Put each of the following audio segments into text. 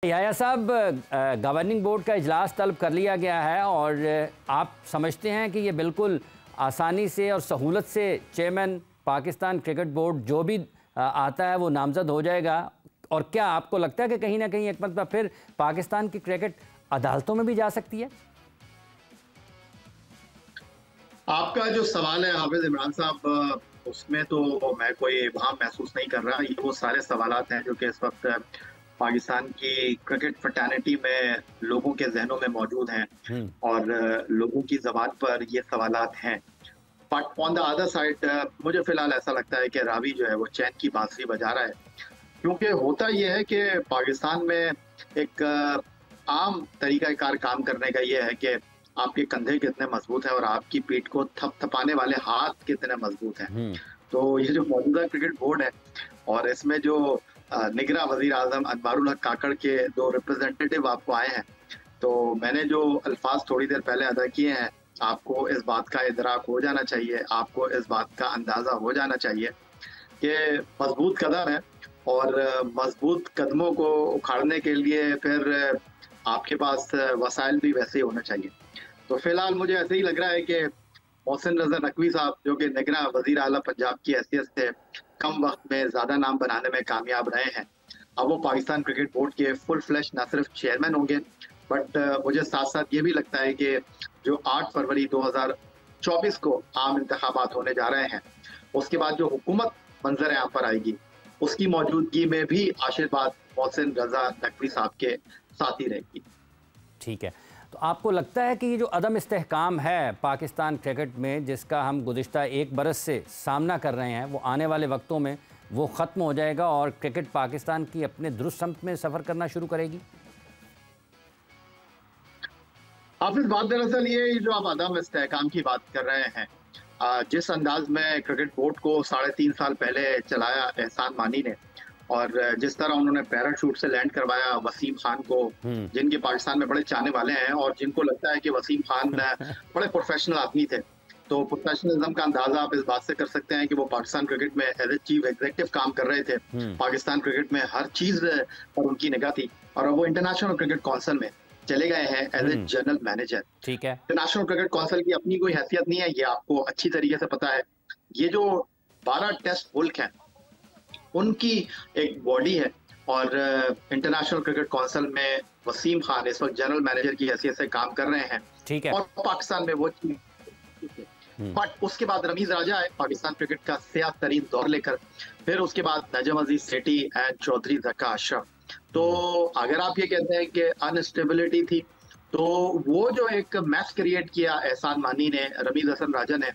याया साहब, governing board का इजलास तलब कर लिया गया है और आप समझते हैं कि ये बिल्कुल आसानी से और सहूलत से चेयरमैन पाकिस्तान क्रिकेट बोर्ड जो भी आता है वो नामजद हो जाएगा? और क्या आपको लगता है कि कहीं ना कहीं एक मरतबा फिर पाकिस्तान की क्रिकेट अदालतों में भी जा सकती है? आपका जो सवाल है हाफिज इमरान साहब, उसमें तो मैं कोई इबहम महसूस नहीं कर रहा। ये वो सारे सवालात हैं जो कि इस वक्त पाकिस्तान की क्रिकेट फ्रेटर्निटी में लोगों के जहनों में मौजूद हैं हम्म। और लोगों की जबान पर ये सवालात हैं। But on the other side मुझे फिलहाल ऐसा लगता है कि रावी जो है वो चैन की बांसुरी बजा रहा है, क्योंकि होता यह है कि पाकिस्तान में एक आम तरीकाकार काम करने का ये है कि आपके कंधे कितने मजबूत हैं और आपकी पीठ को थपथपाने वाले हाथ कितने मजबूत हैं। हम्म। तो ये जो मौजूदा क्रिकेट बोर्ड है और इसमें जो निगरां वजीर आजम अनवारुल हक काकड़ के दो रिप्रेजेंटेटिव आपको आए हैं, तो मैंने जो अल्फाज थोड़ी देर पहले अदा किए हैं, आपको इस बात का इदराक हो जाना चाहिए, आपको इस बात का अंदाजा हो जाना चाहिए कि मजबूत कदम है और मजबूत कदमों को उखाड़ने के लिए फिर आपके पास वसाइल भी वैसे ही होना चाहिए। तो फिलहाल मुझे ऐसे ही लग रहा है कि मोहसिन रजा नकवी साहब जो कि निगरां वजीर आला पंजाब की हैसियत से कम वक्त में ज्यादा नाम बनाने में कामयाब रहे हैं, अब वो पाकिस्तान क्रिकेट बोर्ड के फुल फ्लैश न सिर्फ चेयरमैन होंगे, बट मुझे साथ साथ ये भी लगता है कि जो 8 फरवरी 2024 को आम इंतखाबात होने जा रहे हैं, उसके बाद जो हुकूमत मंजर आम पर आएगी, उसकी मौजूदगी में भी आशीर्वाद मोहसिन रजा नकवी साहब के साथ ही रहेगी। ठीक है, तो आपको लगता है कि ये जो अदम इस्तेहकाम है पाकिस्तान क्रिकेट में, जिसका हम गुज़िश्ता 1 बरस से सामना कर रहे हैं, वो आने वाले वक्तों में वो ख़त्म हो जाएगा और क्रिकेट पाकिस्तान की अपने दुरुस्त समत में सफ़र करना शुरू करेगी? आप इस बात दरअसल ये जो आप अदम इस्तेहकाम की बात कर रहे हैं, जिस अंदाज में क्रिकेट बोर्ड को 3.5 साल पहले चलाया एहसान मानी ने और जिस तरह उन्होंने पैराशूट से लैंड करवाया वसीम खान को, जिनके पाकिस्तान में बड़े चाहने वाले हैं और जिनको लगता है कि वसीम खान बड़े प्रोफेशनल आदमी थे, तो प्रोफेशनलिज्म का अंदाजा आप इस बात से कर सकते हैं कि वो पाकिस्तान क्रिकेट में एज ए चीफ एग्जीक्यूटिव काम कर रहे थे। पाकिस्तान क्रिकेट में हर चीज पर उनकी निगाह थी और वो इंटरनेशनल क्रिकेट काउंसिल में चले गए हैं एज ए जनरल मैनेजर। ठीक है, इंटरनेशनल क्रिकेट काउंसिल की अपनी कोई हैसियत नहीं है, ये आपको अच्छी तरीके से पता है। ये जो 12 टेस्ट मुल्क हैं उनकी एक बॉडी है और इंटरनेशनल क्रिकेट काउंसिल में वसीम खान इस वक्त जनरल मैनेजर की हैसियत से काम कर रहे हैं। ठीक है। और पाकिस्तान में वो बट उसके बाद रमीज राजा है पाकिस्तान क्रिकेट का सियाह तरीन दौर लेकर, फिर उसके बाद नजम अजीज सेठी एंड चौधरी जका अशरफ। तो अगर आप ये कहते हैं कि अनस्टेबिलिटी थी, तो वो जो एक मैच क्रिएट किया एहसान मानी ने, रमीज हसन राजा ने,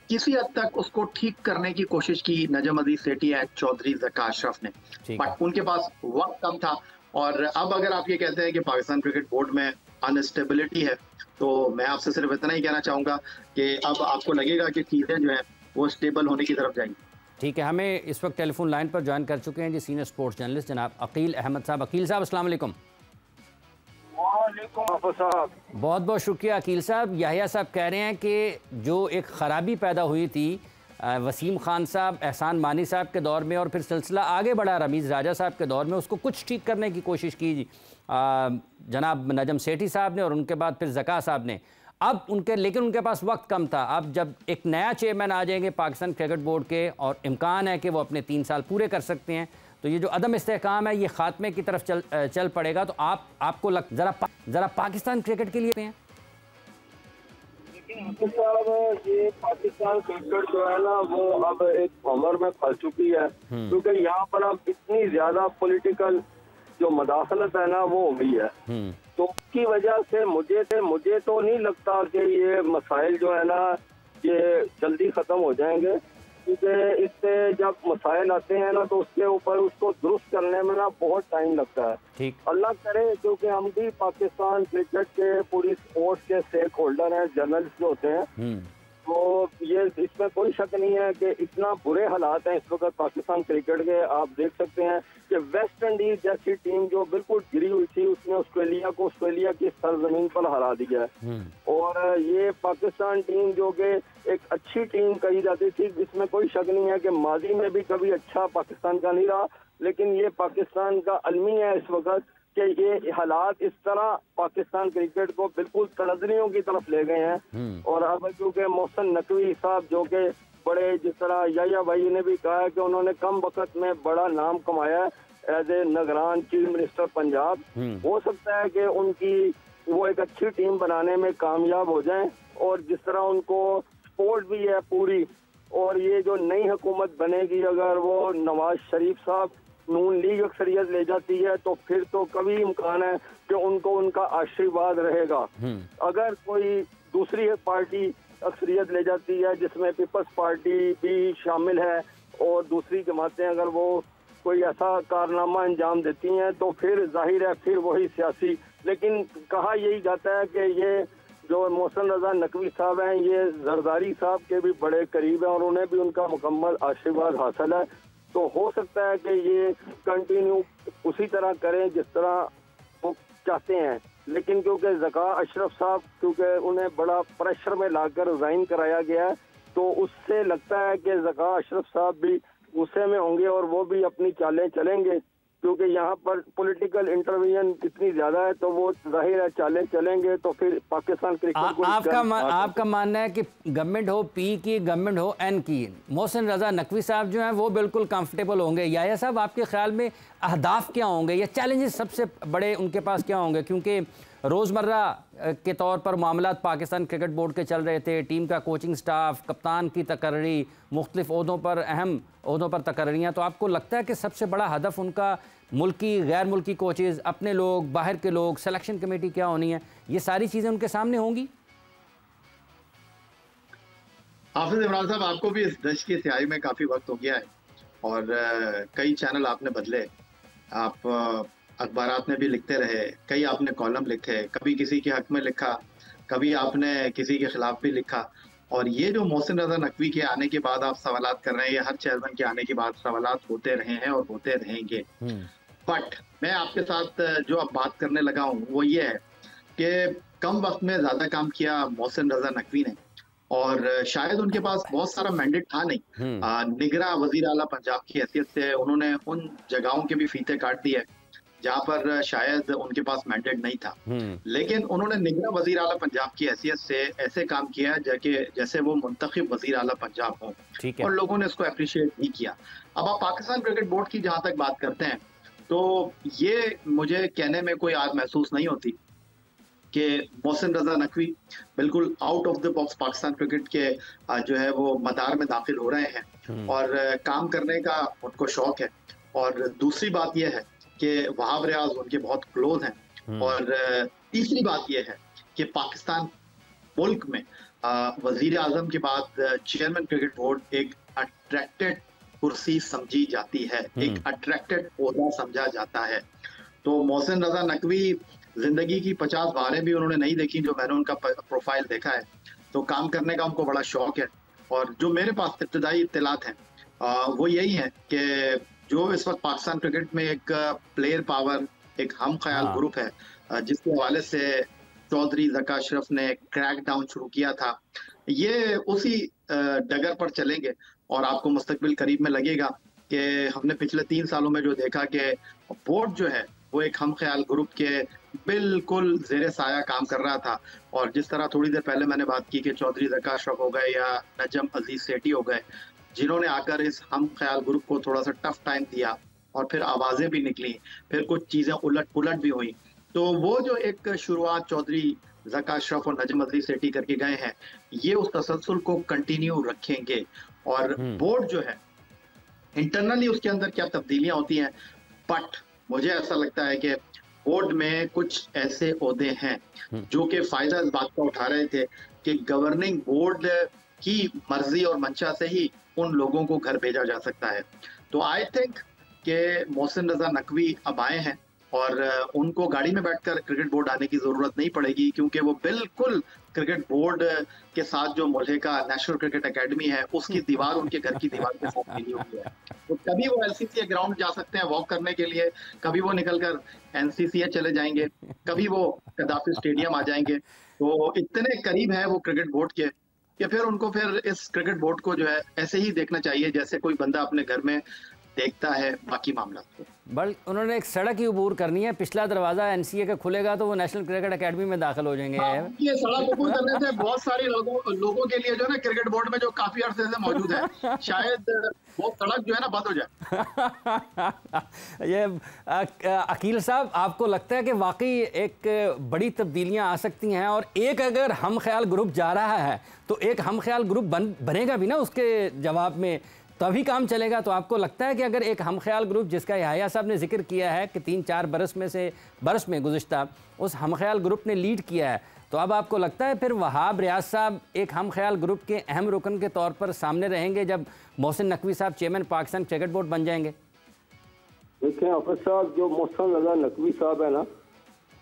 किसी हद तक उसको ठीक करने की कोशिश की नजम अजीज सेठी एंड चौधरी जका अशरफ ने, बट उनके पास वक्त कम था। और अब अगर आप ये कहते हैं कि पाकिस्तान क्रिकेट बोर्ड में अनस्टेबिलिटी है, तो मैं आपसे सिर्फ इतना ही कहना चाहूंगा कि अब आपको लगेगा कि चीजें जो है वो स्टेबल होने की तरफ जाएंगी। ठीक है, हमें इस वक्त टेलीफोन लाइन पर ज्वाइन कर चुके हैं जी सीनियर स्पोर्ट्स जर्नलिस्ट जनाब अकील अहमद साहब। अकील साहब अस्सलाम वालेकुम। बहुत बहुत शुक्रिया अकील साहब। याहिया साहब कह रहे हैं कि जो एक ख़राबी पैदा हुई थी वसीम खान साहब, एहसान मानी साहब के दौर में और फिर सिलसिला आगे बढ़ा रमीज़ राजा साहब के दौर में, उसको कुछ ठीक करने की कोशिश की जनाब नजम सेठी साहब ने और उनके बाद फिर ज़का साहब ने। अब लेकिन उनके पास वक्त कम था। अब जब एक नया चेयरमैन आ जाएंगे पाकिस्तान क्रिकेट बोर्ड के और इम्कान है कि वो अपने 3 साल पूरे कर सकते हैं, तो ये जो अदम इस्तेहकाम है ये खात्मे की तरफ चल पड़ेगा। तो आपको ज़रा पाकिस्तान क्रिकेट के लिए हैं? ये पाकिस्तान क्रिकेट जो है ना वो अब एक उम्र में फंस चुकी है, क्योंकि यहाँ पर अब इतनी ज्यादा पॉलिटिकल जो मदाखलत है ना वो हुई है, तो उसकी वजह से मुझे तो नहीं लगता कि ये मसाइल जो है ना ये जल्दी खत्म हो जाएंगे, क्योंकि इससे जब मसाइल आते हैं ना तो उसके ऊपर उसको दुरुस्त करने में ना बहुत टाइम लगता है। ठीक, अल्लाह करे, क्योंकि हम भी पाकिस्तान क्रिकेट के पूरी स्पोर्ट्स के स्टेक होल्डर हैं, जर्नलिस्ट जो होते हैं, तो ये इसमें कोई शक नहीं है कि इतना बुरे हालात हैं इस वक्त पाकिस्तान क्रिकेट के। आप देख सकते हैं कि वेस्ट इंडीज जैसी टीम जो बिल्कुल गिरी हुई थी उसने ऑस्ट्रेलिया की सरजमीन पर हरा दिया है। और ये पाकिस्तान टीम जो कि एक अच्छी टीम कही जाती थी, जिसमें कोई शक नहीं है कि माजी में भी कभी अच्छा पाकिस्तान का नहीं रहा, लेकिन ये पाकिस्तान का अलमी है इस वक्त कि ये हालात इस तरह पाकिस्तान क्रिकेट को बिल्कुल तनजनियों की तरफ ले गए हैं। और अब क्योंकि मोहसिन नकवी साहब जो कि बड़े, जिस तरह याया भाई ने भी कहा है कि उन्होंने कम वक्त में बड़ा नाम कमाया है एज ए निगरान चीफ मिनिस्टर पंजाब, हो सकता है कि उनकी वो एक अच्छी टीम बनाने में कामयाब हो जाएं। और जिस तरह उनको सपोर्ट भी है पूरी, और ये जो नई हुकूमत बनेगी अगर वो नवाज शरीफ साहब नून लीग अक्सरियत ले जाती है तो फिर तो कभी इम्कान है कि उनको उनका आशीर्वाद रहेगा। अगर कोई दूसरी पार्टी अक्सरियत ले जाती है जिसमें पीपल्स पार्टी भी शामिल है और दूसरी जमातें अगर वो कोई ऐसा कारनामा अंजाम देती हैं तो फिर जाहिर है फिर वही सियासी। लेकिन कहा यही जाता है कि ये जो मोहसिन रजा नकवी साहब हैं ये जरदारी साहब के भी बड़े करीब हैं और उन्हें भी उनका मुकम्मल आशीर्वाद हासिल है। तो हो सकता है कि ये कंटिन्यू उसी तरह करें जिस तरह वो चाहते हैं। लेकिन क्योंकि ज़का अशरफ साहब क्योंकि उन्हें बड़ा प्रेशर में लाकर रिजाइन कराया गया है तो उससे लगता है कि ज़का अशरफ साहब भी गुस्से में होंगे और वो भी अपनी चालें चलेंगे, क्योंकि यहाँ पर पॉलिटिकल इंटरवेंशन इतनी ज्यादा है तो वो जाहिर है चालें चलेंगे। तो फिर पाकिस्तान क्रिकेट को आपका मानना है कि गवर्नमेंट हो पी की, गवर्नमेंट हो एन की, मोहसिन रजा नकवी साहब जो हैं वो बिल्कुल कंफर्टेबल होंगे। याया साहब आपके ख्याल में अहदाफ क्या होंगे या चैलेंजेस सबसे बड़े उनके पास क्या होंगे? क्योंकि रोज़मर्रा के तौर पर मामलात पाकिस्तान क्रिकेट बोर्ड के चल रहे थे, टीम का कोचिंग स्टाफ, कप्तान की तकर्री, मुख्तलिफ ओहदों पर, अहम ओहदों पर तकर्रियाँ, तो आपको लगता है कि सबसे बड़ा हदफ उनका मुल्की, गैर मुल्की कोचेज़, अपने लोग, बाहर के लोग, सिलेक्शन कमेटी क्या होनी है, ये सारी चीज़ें उनके सामने होंगी? हाफिज इमरान साहब, आपको भी इस दश की स्याही में काफ़ी वक्त हो गया है और कई चैनल आपने बदले, आप अखबारात में भी लिखते रहे, कई आपने कॉलम लिखे, कभी किसी के हक में लिखा, कभी आपने किसी के खिलाफ भी लिखा। और ये जो मोहसिन रजा नकवी के आने के बाद आप सवालात कर रहे हैं, ये हर चेयरमैन के आने के बाद सवालात होते रहे हैं और होते रहेंगे। बट मैं आपके साथ जो अब बात करने लगा हूँ वो ये है कि कम वक्त में ज्यादा काम किया मोहसिन रजा नकवी ने और शायद उनके पास बहुत सारा मैंडेट था नहीं। निगरा वजीर आला पंजाब की हैसियत से उन्होंने उन जगहों के भी फीते काट दिए जहाँ पर शायद उनके पास मैंडेट नहीं था, लेकिन उन्होंने निगरान वजीर आला पंजाब की हैसियत से ऐसे काम किया जैसे वो मुंतखब वजीर आला पंजाब हो और लोगों ने इसको अप्रिशिएट भी किया। अब आप पाकिस्तान क्रिकेट बोर्ड की जहां तक बात करते हैं तो ये मुझे कहने में कोई आग महसूस नहीं होती कि मोहसिन रजा नकवी बिल्कुल out of the box Pakistan cricket के जो है वो मदार में दाखिल हो रहे हैं और काम करने का उनको शौक है। और दूसरी बात यह है कि वहाब रियाज उनके बहुत क्लोज हैं और तीसरी बात यह है कि पाकिस्तान मुल्क में वजीर आजम के बाद चेयरमैन क्रिकेट बोर्ड एक अट्रैक्टेड कुर्सी समझी जाती है, एक अट्रैक्टेड ओहदा समझा जाता है। तो मोहसिन रजा नकवी जिंदगी की 50 बारें भी उन्होंने नहीं देखी जो मैंने उनका प्रोफाइल देखा है, तो काम करने का उनको बड़ा शौक है। और जो मेरे पास इब्तदाई इत्तलात हैं वो यही है कि जो इस वक्त पाकिस्तान क्रिकेट में एक प्लेयर पावर, एक हम ख्याल ग्रुप है जिसके हवाले से चौधरी ज़का अशरफ ने क्रैक डाउन शुरू किया था, ये उसी डगर पर चलेंगे। और आपको मुस्तकबिल करीब में लगेगा कि हमने पिछले 3 सालों में जो देखा कि बोर्ड जो है वो एक हम ख्याल ग्रुप के बिल्कुल जेरे साया काम कर रहा था। और जिस तरह थोड़ी देर पहले मैंने बात की कि चौधरी ज़का अशरफ हो गए या नजम अजीज सेठी हो गए, जिन्होंने आकर इस हम ख्याल ग्रुप को थोड़ा सा टफ टाइम दिया और फिर आवाजें भी निकली, फिर कुछ चीजें उलट पुलट भी हुई, तो वो जो एक शुरुआत चौधरी ज़का अशरफ और नजम अजीज सेठी करके गए हैं, ये उस तसलसल को कंटिन्यू रखेंगे। और बोर्ड जो है इंटरनली उसके अंदर क्या तब्दीलियां होती हैं, बट मुझे ऐसा लगता है कि बोर्ड में कुछ ऐसे ओहदे हैं जो कि फायदा इस बात का उठा रहे थे कि गवर्निंग बोर्ड की मर्जी और मंशा से ही उन लोगों को घर भेजा जा सकता है। तो आई थिंक कि मोहसिन रजा नकवी अब आए हैं और उनको गाड़ी में बैठकर क्रिकेट बोर्ड आने की जरूरत नहीं पड़ेगी, क्योंकि वो बिल्कुल क्रिकेट बोर्ड के साथ जो मुल्हिका नेशनल क्रिकेट एकेडमी है उसकी दीवार उनके घर की दीवार के साथ मिली हुई है। तो कभी वो एलसीसीए ग्राउंड जा सकते हैं वॉक करने के लिए, कभी वो निकलकर एनसीसीए चले जाएंगे, कभी वो कदाफी स्टेडियम आ जाएंगे। तो इतने करीब है वो क्रिकेट बोर्ड के कि फिर उनको फिर इस क्रिकेट बोर्ड को जो है ऐसे ही देखना चाहिए जैसे कोई बंदा अपने घर में देखता है बाकी मामला को। बल्कि उन्होंने एक सड़क ही अबूर करनी है, पिछला दरवाजा एनसीए का खुलेगा तो वो नेशनल क्रिकेट एकेडमी में दाखिल हो जाएंगे। ये सड़क अबूर करने से बहुत सारे लोगों के लिए जो है ना क्रिकेट बोर्ड में जो काफी अरसे से मौजूद है, शायद वो सड़क जो है ना बंद हो जाए। ये अकील साहब, आपको लगता है कि वाकई एक बड़ी तब्दीलियां आ सकती हैं, और एक अगर हम ख्याल ग्रुप जा रहा है तो एक हम ख्याल ग्रुप बनेगा भी ना उसके जवाब में, तभी काम चलेगा। तो आपको लगता है कि अगर एक हम ख्याल ग्रुप, जिसका याहिया साहब ने जिक्र किया है कि 3-4 बरस में गुज़िश्ता उस हम ख्याल ग्रुप ने लीड किया है, तो अब आपको लगता है फिर वहाब रियाज साहब एक हम ख्याल ग्रुप के अहम रुकन के तौर पर सामने रहेंगे जब मोहसिन नकवी साहब चेयरमैन पाकिस्तान क्रिकेट बोर्ड बन जाएंगे? देखिए हाफिज साहब, जो मोहसिन रजा नकवी साहब है ना,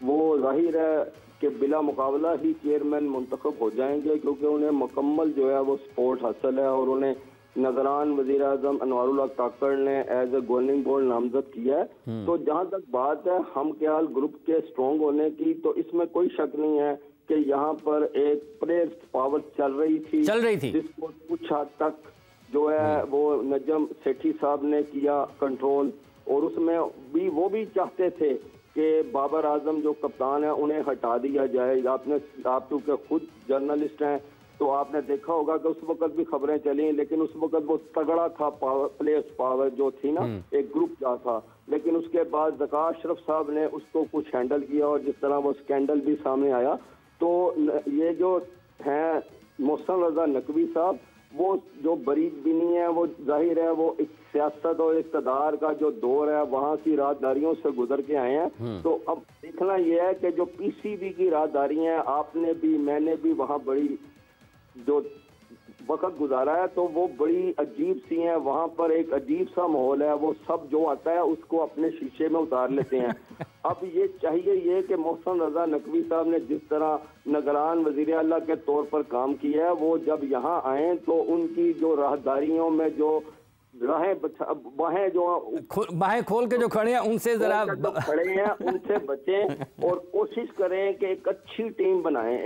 वो जाहिर है कि बिला मुकाबला ही चेयरमैन मुंतखब हो जाएंगे, क्योंकि उन्हें मुकम्मल जो है वो सपोर्ट हासिल है और उन्हें नगरान वज़ीर आज़म अनवारुल हक काकड़ ने एज ए गवर्निंग बोर्ड नामजद किया है। तो जहाँ तक बात है हम ख्याल ग्रुप के स्ट्रॉन्ग होने की, तो इसमें कोई शक नहीं है कि यहाँ पर एक प्लेयर्स पावर चल रही थी जिसको कुछ हद तक जो है वो नजम सेठी साहब ने किया कंट्रोल, और उसमें भी वो भी चाहते थे कि बाबर आजम जो कप्तान है उन्हें हटा दिया जाए। आप चूँकि खुद जर्नलिस्ट हैं तो आपने देखा होगा कि उस वक्त भी खबरें चली, लेकिन उस वक्त वो तगड़ा था, प्लेयर्स पावर जो थी ना, एक ग्रुप जा था। लेकिन उसके बाद ज़का अशरफ साहब ने उसको कुछ हैंडल किया, और जिस तरह वो स्कैंडल भी सामने आया, तो ये जो हैं मोहसिन रजा नकवी साहब, वो जो बरीक भी नहीं है, वो जाहिर है वो एक सियासत और इक़्तिदार का जो दौर है वहाँ की राहदारियों से गुजर के आए हैं। तो अब देखना यह है कि जो पीसीबी की राहदारी हैं, आपने भी मैंने भी वहाँ बड़ी जो वक्त गुजारा है, तो वो बड़ी अजीब सी हैं। वहाँ पर एक अजीब सा माहौल है, वो सब जो आता है उसको अपने शीशे में उतार लेते हैं। अब ये चाहिए ये कि मोहसिन रजा नकवी साहब ने जिस तरह नगरान वज़ीर आला के तौर पर काम किया है, वो जब यहाँ आए तो उनकी जो राहदारियों में जो बाहें खोल के जो खड़े हैं उनसे जरा खड़े हैं उनसे बचें और कोशिश करें कि एक अच्छी टीम बनाएं।